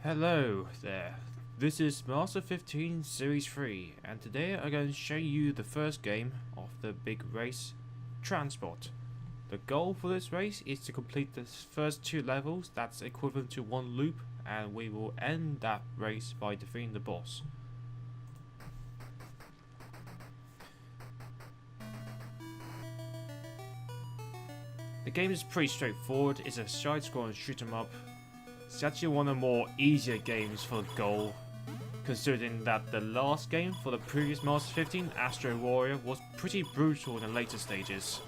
Hello there, this is Master 15 Series 3 and today I'm going to show you the first game of the big race, Transbot. The goal for this race is to complete the first 2 levels, that's equivalent to 1 loop, and we will end that race by defeating the boss. The game is pretty straightforward, it's a side-scrolling shoot 'em up. It's actually one of the more easier games for the goal, considering that the last game for the previous Master 15, Astro Warrior, was pretty brutal in the later stages.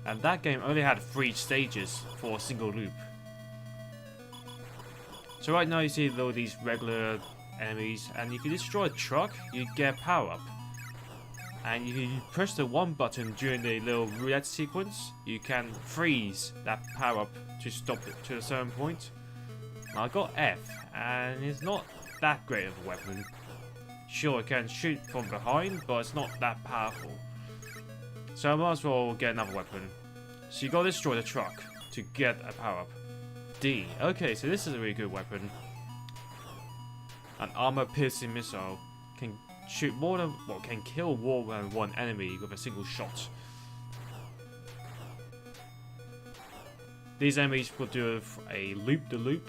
And that game only had 3 stages for a single loop. So right now you see all these regular enemies, and if you destroy a truck, you get a power up. And if you push the 1 button during the little roulette sequence, you can freeze that power up to stop it to a certain point. Now I got F, and it's not that great of a weapon. Sure, it can shoot from behind, but it's not that powerful. So I might as well get another weapon. So you gotta destroy the truck to get a power up. D. Okay, so this is a really good weapon. An armor-piercing missile can shoot more than, well, can kill more than 1 enemy with a single shot. These enemies will do a loop-the-loop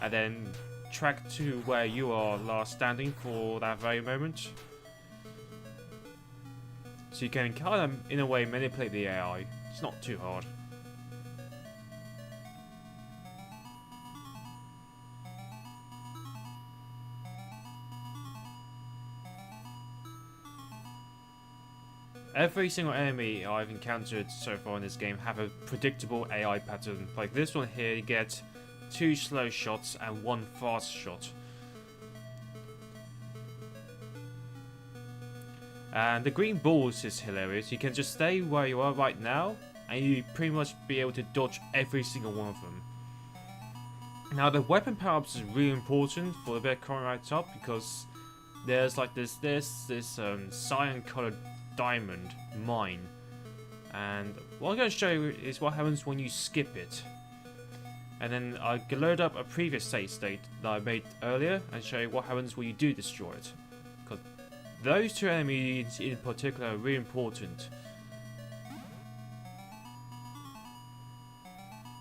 and then track to where you are last standing for that very moment. So you can kind of, in a way, manipulate the AI. It's not too hard. Every single enemy I've encountered so far in this game have a predictable AI pattern. Like this one here, you get 2 slow shots and 1 fast shot. And the green balls is hilarious. You can just stay where you are right now and you pretty much be able to dodge every single one of them. Now the weapon power-ups is really important for the bit coming right up, because there's like this cyan colored diamond mine, and what I'm going to show you is what happens when you skip it. And then I can load up a previous save state that I made earlier and show you what happens when you do destroy it, because those 2 enemies in particular are really important.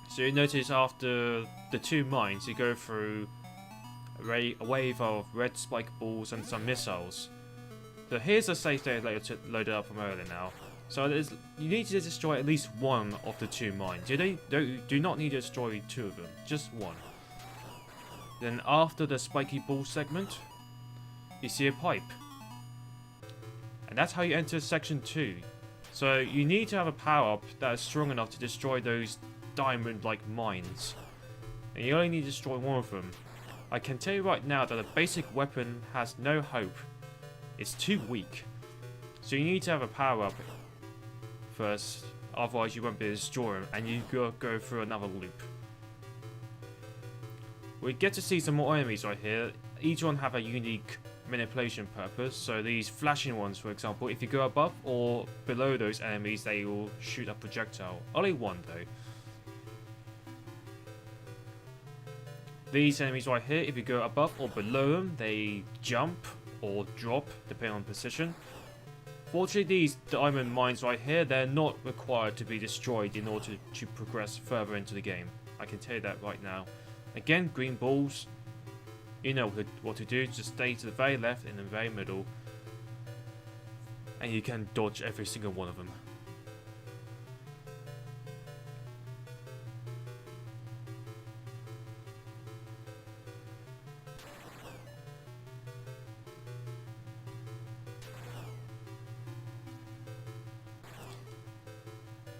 So you notice after the 2 mines you go through a wave of red spike balls and some missiles. So here's a save state loaded up from earlier now. So you need to destroy at least 1 of the 2 mines. You do not need to destroy 2 of them, just 1. Then after the spiky ball segment, you see a pipe. And that's how you enter section 2. So you need to have a power up that is strong enough to destroy those diamond-like mines. And you only need to destroy 1 of them. I can tell you right now that a basic weapon has no hope. It's too weak. So you need to have a power up first, otherwise you won't be able to destroy him and you go through another loop. We get to see some more enemies right here. Each one have a unique manipulation purpose. So these flashing ones, for example, if you go above or below those enemies, they will shoot a projectile. Only 1 though. These enemies right here, if you go above or below them, they jump or drop depending on position. Fortunately, these diamond mines right here, they're not required to be destroyed in order to progress further into the game. I can tell you that right now. Again, green balls, you know what to do. Just stay to the very left and the very middle, and you can dodge every single one of them.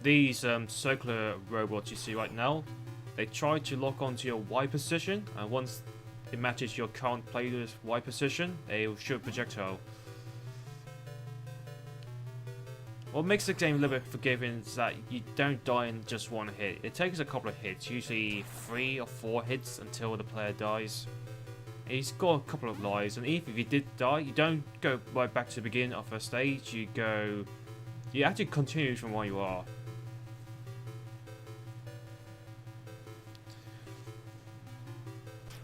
These circular robots you see right now, they try to lock onto your Y position, and once it matches your current player's Y position, they will shoot a projectile. What makes the game a little bit forgiving is that you don't die in just 1 hit. It takes a couple of hits, usually 3 or 4 hits until the player dies. And he's got a couple of lives, and even if you did die, you don't go right back to the beginning of a stage, you actually continue from where you are.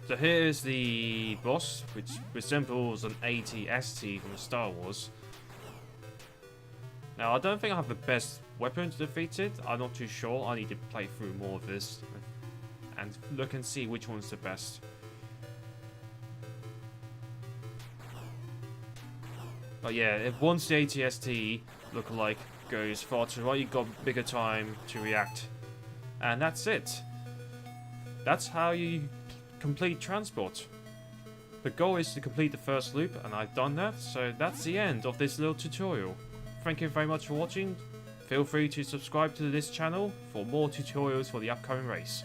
So here's the boss, which resembles an AT-ST from Star Wars. Now, I don't think I have the best weapon to defeat it. I'm not too sure. I need to play through more of this and look and see which one's the best. But yeah, if once the AT-ST lookalike goes far to the right, you've got bigger time to react. And that's it. That's how you complete Transbot. The goal is to complete the first loop, and I've done that, so that's the end of this little tutorial. Thank you very much for watching. Feel free to subscribe to this channel for more tutorials for the upcoming race.